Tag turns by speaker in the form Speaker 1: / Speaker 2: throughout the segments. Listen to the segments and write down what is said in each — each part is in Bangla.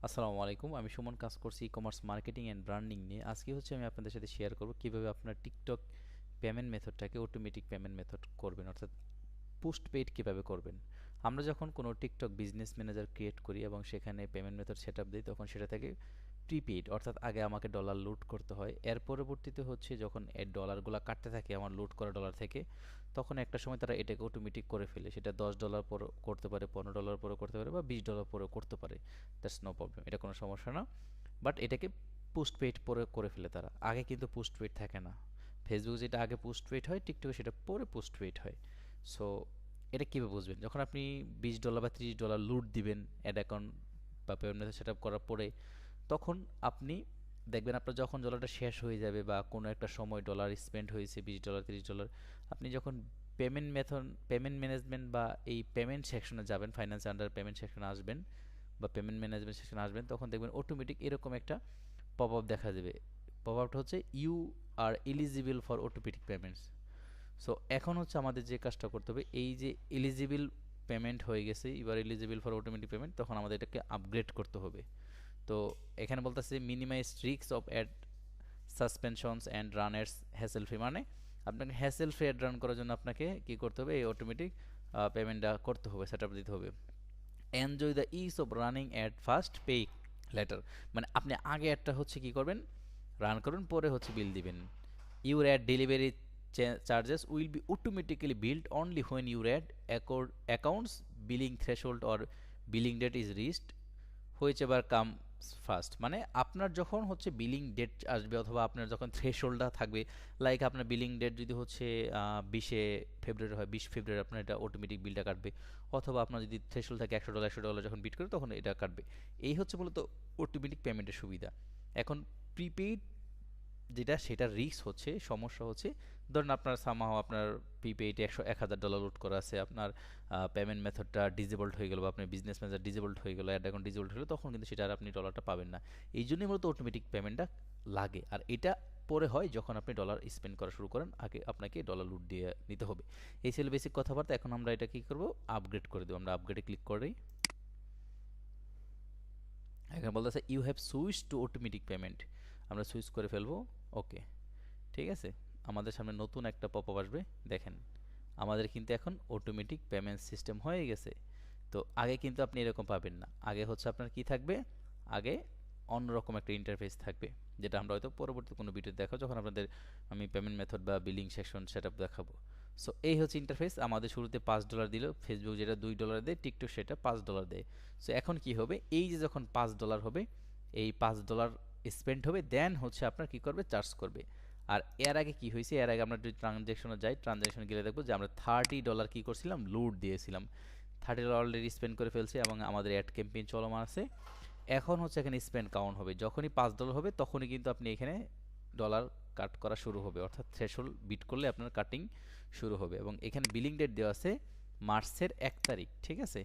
Speaker 1: আসসালামু আলাইকুম, আমি সুমন, কাজ করছি ই-কমার্স মার্কেটিং অ্যান্ড ব্র্যান্ডিং নিয়ে। আজকে আমি আপনাদের সাথে শেয়ার করব কিভাবে আপনার টিকটক পেমেন্ট মেথডটাকে অটোমেটিক পেমেন্ট মেথড করবেন, অর্থাৎ পোস্ট পেইড কীভাবে করবেন। আমরা যখন কোনো টিকটক বিজনেস ম্যানেজার ক্রিয়েট করি এবং সেখানে পেমেন্ট মেথড সেট আপ দিই, তখন সেটা থেকে প্রিপেইড, অর্থাৎ আগে আমাকে ডলার লুট করতে হয়। এর পরবর্তীতে যখন এই ডলারগুলো কাটতে থাকে আমার লুট করা ডলার থেকে, তখন একটা সময় তারা এটাকে অটোমেটিক করে ফেলে। সেটা $10 পর করতে পারে, $15 পরে করতে পারে, বা $20 পরেও করতে পারে। দ্যাটস নো প্রবলেম, এটা কোনো সমস্যা না। বাট এটাকে পোস্ট পেইড পরে করে ফেলে তারা। আগে কিন্তু পোস্ট পেইড থাকে না। ফেসবুক যেটা আগে পোস্ট পেইড হয়, টিকটকে সেটা পরে পোস্ট পেইড হয়। সো এটা কীভাবে বুঝবেন? যখন আপনি $20 বা $30 লুট দিবেন অ্যাড অ্যাকাউন্ট বা পেমেন্ট মেথড সেট আপ করার পরে, তখন আপনি দেখবেন আপনার যখন ডলারটা শেষ হয়ে যাবে বা কোনো একটা সময় ডলার স্পেন্ড হয়েছে $20 $30, আপনি যখন পেমেন্ট ম্যানেজমেন্ট বা এই পেমেন্ট সেকশনে যাবেন, ফাইন্যান্স আন্ডার পেমেন্ট সেকশনে আসবেন বা পেমেন্ট ম্যানেজমেন্ট সেকশনে আসবেন, তখন দেখবেন অটোমেটিক এরকম একটা পপ আপ দেখা যাবে। পপ আপটা হচ্ছে you are eligible for automatic payments. So এখন আমাদের যে কাজটা করতে হবে, এই যে এলিজিবল পেমেন্ট হয়ে গেছে, এবার এলিজিবল ফর অটোমেটিক পেমেন্ট, তখন আমাদের এটাকে আপগ্রেড করতে হবে। তো এখানে বলতেছে minimise risk of ad suspensions and runners hassle free, মানে আপনাকে হ্যাসেল ফ্রি অ্যাড রান করার জন্য আপনাকে কি করতে হবে, এই অটোমেটিক পেমেন্টটা করতে হবে, সেট আপ দিতে হবে। Enjoy the ease of running ad first pay later, মানে আপনি আগে একটা কি করবেন, রান করুন, পরে বিল দিবেন। Your ad delivery charges will be automatically billed only when your ad accounts billing threshold or billing date is reached whichever come first, মানে আপনার যখন বিলিং ডেট আসবে অথবা আপনার যখন থ্রেশহোল্ডটা থাকবে, লাইক আপনার বিলিং ডেট যদি 20 ফেব্রুয়ারি হয়, 20 ফেব্রুয়ারি আপনার এটা অটোমেটিক বিলটা কাটবে। অথবা আপনার যদি থ্রেশহোল্ড থাকে $100 যখন বিট করে তখন এটা কাটবে। এই মূলত অটোমেটিক পেমেন্টের সুবিধা। এখন প্রিপেইড যেটা, সেটার রিস্ক সমস্যা ধরেন আপনার সামহাও আপনার প্রিপেইড $1,000 লোড করা আছে, আপনার পেমেন্ট মেথডটা ডিজেবলড হয়ে গেল বা আপনার বিজনেস ম্যানেজার ডিজেবলড হয়ে গেল, অ্যাড অ্যাকাউন্ট ডিজেবলড হলো, তখন কিন্তু সেটা আর আপনি ডলারটা পাবেন না। এই জন্যই মূলত অটোমেটিক পেমেন্টটা লাগে। আর এটা পরে হয় যখন আপনি ডলার স্পেন্ড করা শুরু করেন, আগে আপনাকে ডলার লুট দিয়ে নিতে হবে। এই ছিল বেসিক কথাবার্তা। এখন আমরা এটা কি করব, আপগ্রেড করে দেবো। আমরা আপগ্রেডে ক্লিক করি। এখানে বলতেছে you have switch to automatic payment, আমরা সুইচ করে ফেলবো। ওকে, ঠিক আছে। আমাদের সামনে নতুন একটা পপ আপ আসবে। দেখেন আমাদের কিন্তু এখন অটোমেটিক পেমেন্ট সিস্টেম হয়ে গেছে। তো আগে কিন্তু আপনি এরকম পাবেন না। আগে আপনার কি থাকবে, আগে অন্যরকম একটা ইন্টারফেস থাকবে, যেটা আমরা হয়তো পরবর্তী কোনো ভিডিও দেখাবো যখন আপনাদের আমি পেমেন্ট মেথড বা বিলিং সেকশন সেট আপ দেখাবো। সো এই ইন্টারফেস। আমাদের শুরুতে $5 দিল, ফেসবুক যেটা $2 দেয়, টিকটক সেটা $5 দেয়। সো এখন কি হবে, এই যে যখন $5 হবে, এই $5 স্পেন্ড হবে, দেন আপনার কি করবে, চার্জ করবে। আর এর আগে কি হয়েছে, এর আগে আমরা যদি ট্রানজ্যাকশনে যাই, ট্রানজ্যাকশনে গেলে দেখবো যে আমরা $30 কি করছিলাম, লুট দিয়েছিলাম। $30 অলরেডি স্পেন্ড করে ফেলছি এবং আমাদের অ্যাড ক্যাম্পেইন চলমান আছে। এখন এখানে স্পেন্ড কাউন্ট হবে, যখনই $5 হবে তখনই কিন্তু আপনি এখানে ডলার কাট করা শুরু হবে, অর্থাৎ থ্রেশহোল্ড বিট করলে আপনার কাটিং শুরু হবে। এবং এখানে বিলিং ডেট দেওয়া আছে মার্চের 1 তারিখ, ঠিক আছে।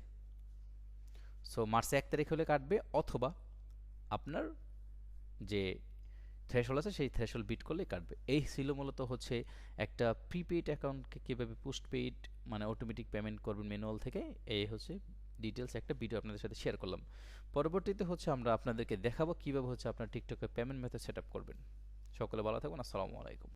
Speaker 1: সো মার্চের 1 তারিখ হলে কাটবে, অথবা আপনার যে থ্রেশহোল্ড আছে সেই থ্রেশহোল্ড বিট করলে কাটবে। এই ছিল মূলত একটা প্রিপেইড অ্যাকাউন্টকে কীভাবে পোস্ট পেইড মানে অটোমেটিক পেমেন্ট করবেন ম্যানুয়াল থেকে। এই ডিটেলস একটা ভিডিও আপনাদের সাথে শেয়ার করলাম। পরবর্তীতে আমরা আপনাদেরকে দেখাবো কীভাবে আপনার টিকটকে পেমেন্ট মেথড সেট আপ করবেন। সকলে ভালো থাকবেন। আসসালামু আলাইকুম।